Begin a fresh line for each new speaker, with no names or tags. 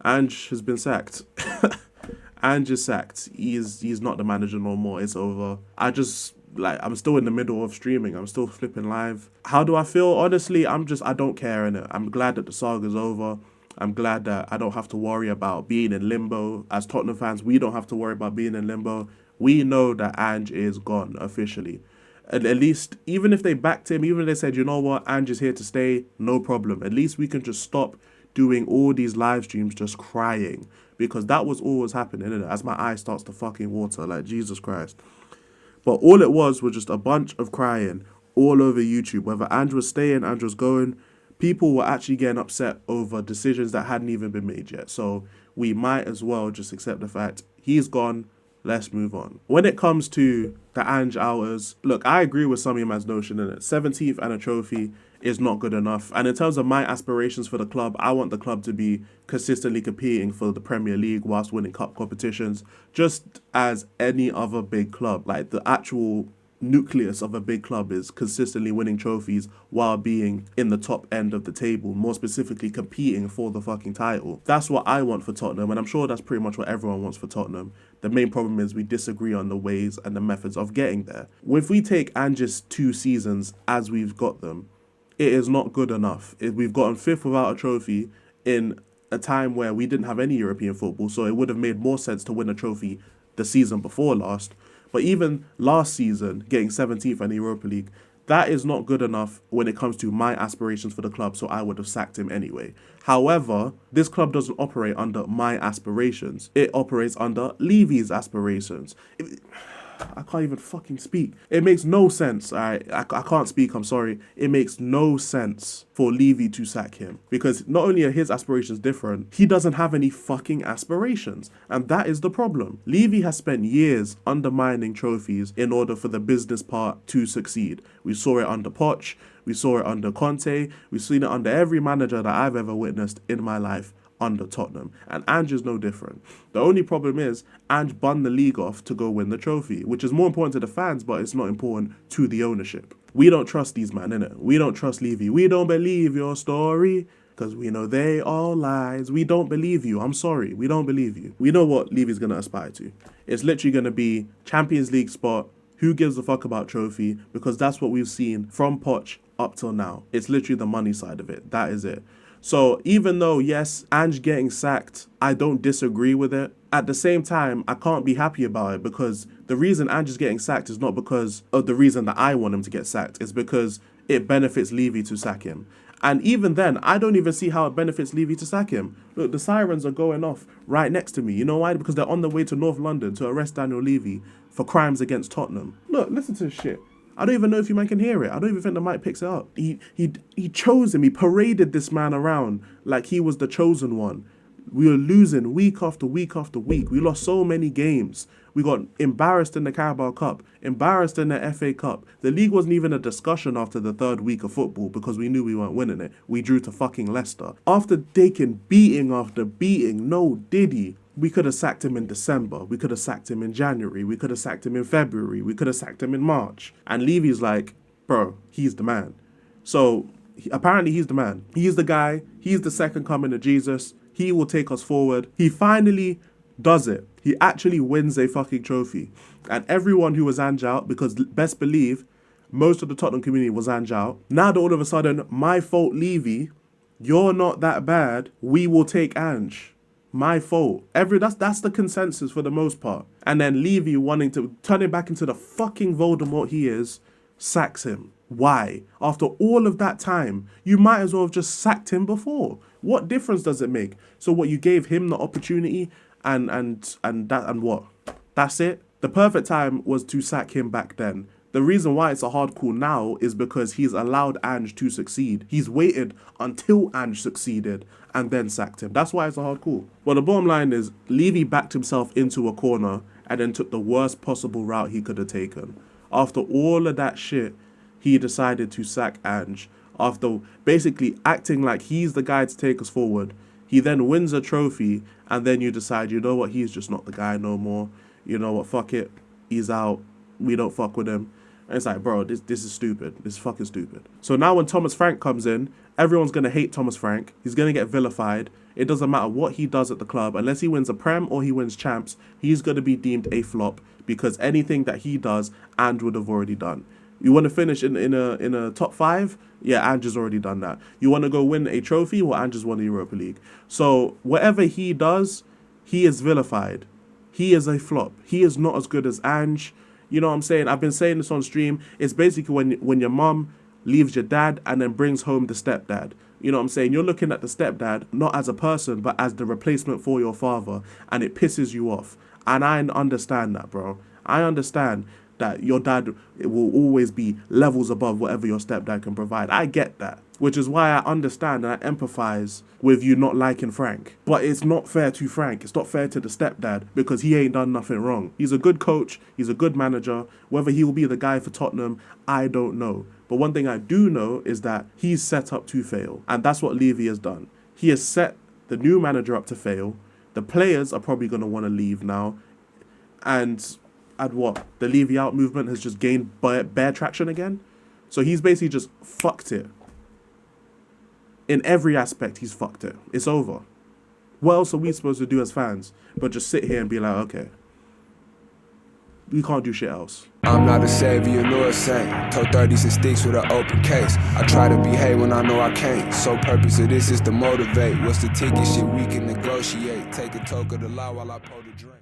Ange has been sacked. Ange is sacked. He's not the manager no more. It's over. I'm still in the middle of streaming. I'm still flipping live. How do I feel? Honestly, I don't care in it. I'm glad that the saga's over. I'm glad that I don't have to worry about being in limbo. As Tottenham fans, we don't have to worry about being in limbo. We know that Ange is gone officially. And at least, even if they backed him, even if they said, you know what, Ange is here to stay, no problem. At least we can just stop doing all these live streams just crying. Because that was always happening, innit? As my eye starts to fucking water, like Jesus Christ. But all it was just a bunch of crying all over YouTube. Whether Andrew was staying, Andrew was going, people were actually getting upset over decisions that hadn't even been made yet. So we might as well just accept the fact he's gone. Let's move on. When it comes to the Ange hours, look, I agree with Sammy Man's notion in it. 17th and a trophy is not good enough. And in terms of my aspirations for the club, I want the club to be consistently competing for the Premier League whilst winning cup competitions, just as any other big club. Like the actual nucleus of a big club is consistently winning trophies while being in the top end of the table, more specifically competing for the fucking title. That's what I want for Tottenham, and I'm sure that's pretty much what everyone wants for Tottenham. The main problem is we disagree on the ways and the methods of getting there. If we take Ange's 2 seasons as we've got them, it is not good enough. We've gotten 5th without a trophy in a time where we didn't have any European football, so it would have made more sense to win a trophy the season before last. But even last season, getting 17th in the Europa League, that is not good enough when it comes to my aspirations for the club, so I would have sacked him anyway. However, this club doesn't operate under my aspirations. It operates under Levy's aspirations. I can't even fucking speak. It makes no sense. I can't speak, I'm sorry. It makes no sense for Levy to sack him. Because not only are his aspirations different, he doesn't have any fucking aspirations. And that is the problem. Levy has spent years undermining trophies in order for the business part to succeed. We saw it under Poch. We saw it under Conte. We've seen it under every manager that I've ever witnessed in my life under Tottenham, and Ange is no different. The only problem is Ange bun the league off to go win the trophy, which is more important to the fans, but it's not important to the ownership. We don't trust these men, innit? We don't trust Levy. We don't believe your story, because we know they all lies. We don't believe you. I'm sorry. We don't believe you. We know what Levy's going to aspire to. It's literally going to be Champions League spot. Who gives a fuck about trophy? Because that's what we've seen from Poch up till now. It's literally the money side of it. That is it. So even though, yes, Ange getting sacked, I don't disagree with it. At the same time, I can't be happy about it because the reason Ange is getting sacked is not because of the reason that I want him to get sacked. It's because it benefits Levy to sack him. And even then, I don't even see how it benefits Levy to sack him. Look, the sirens are going off right next to me. You know why? Because they're on the way to North London to arrest Daniel Levy for crimes against Tottenham. Look, listen to this shit. I don't even know if you man can hear it. I don't even think the mic picks it up. He chose him. He paraded this man around like he was the chosen one. We were losing week after week after week. We lost so many games. We got embarrassed in the Carabao Cup, embarrassed in the FA Cup. The league wasn't even a discussion after the 3rd week of football because we knew we weren't winning it. We drew to fucking Leicester. After taking beating after beating, no diddy. We could have sacked him in December. We could have sacked him in January. We could have sacked him in February. We could have sacked him in March. And Levy's like, bro, he's the man. So apparently he's the man. He's the guy. He's the second coming of Jesus. He will take us forward. He finally does it. He actually wins a fucking trophy. And everyone who was Ange out, because best believe most of the Tottenham community was Ange out. Now that all of a sudden, my fault, Levy, you're not that bad, we will take Ange. My fault. That's the consensus for the most part. And then Levy wanting to turn him back into the fucking Voldemort he is, sacks him. Why? After all of that time, you might as well have just sacked him before. What difference does it make? So what, you gave him the opportunity and what? That's it? The perfect time was to sack him back then. The reason why it's a hard call now is because he's allowed Ange to succeed. He's waited until Ange succeeded and then sacked him. That's why it's a hard call. But the bottom line is, Levy backed himself into a corner and then took the worst possible route he could have taken. After all of that shit, he decided to sack Ange. After basically acting like he's the guy to take us forward, he then wins a trophy and then you decide, you know what, he's just not the guy no more. You know what, fuck it, he's out. We don't fuck with him. And it's like, bro, this is stupid. This is fucking stupid. So now when Thomas Frank comes in, everyone's going to hate Thomas Frank. He's going to get vilified. It doesn't matter what he does at the club, unless he wins a Prem or he wins champs, he's going to be deemed a flop because anything that he does, Ange would have already done. You want to finish in a top 5? Yeah, Ange has already done that. You want to go win a trophy? Well, Ange has won the Europa League. So whatever he does, he is vilified. He is a flop. He is not as good as Ange. You know what I'm saying? I've been saying this on stream. It's basically when your mum leaves your dad and then brings home the stepdad. You know what I'm saying? You're looking at the stepdad not as a person, but as the replacement for your father, and it pisses you off. And I understand that, bro. I understand that your dad will always be levels above whatever your stepdad can provide. I get that, which is why I understand and I empathize with you not liking Frank. But it's not fair to Frank. It's not fair to the stepdad because he ain't done nothing wrong. He's a good coach. He's a good manager. Whether he will be the guy for Tottenham, I don't know. But one thing I do know is that he's set up to fail. And that's what Levy has done. He has set the new manager up to fail. The players are probably going to want to leave now. And what? The Levy out movement has just gained bare traction again. So he's basically just fucked it. In every aspect, he's fucked it. It's over. What else are we supposed to do as fans but just sit here and be like, okay, we can't do shit else.
I'm not a savior nor a saint. Told 30s and sticks with an open case. I try to behave when I know I can't. So purpose of this is to motivate. What's the ticket? Shit we can negotiate. Take a toke of the law while I pour the drink.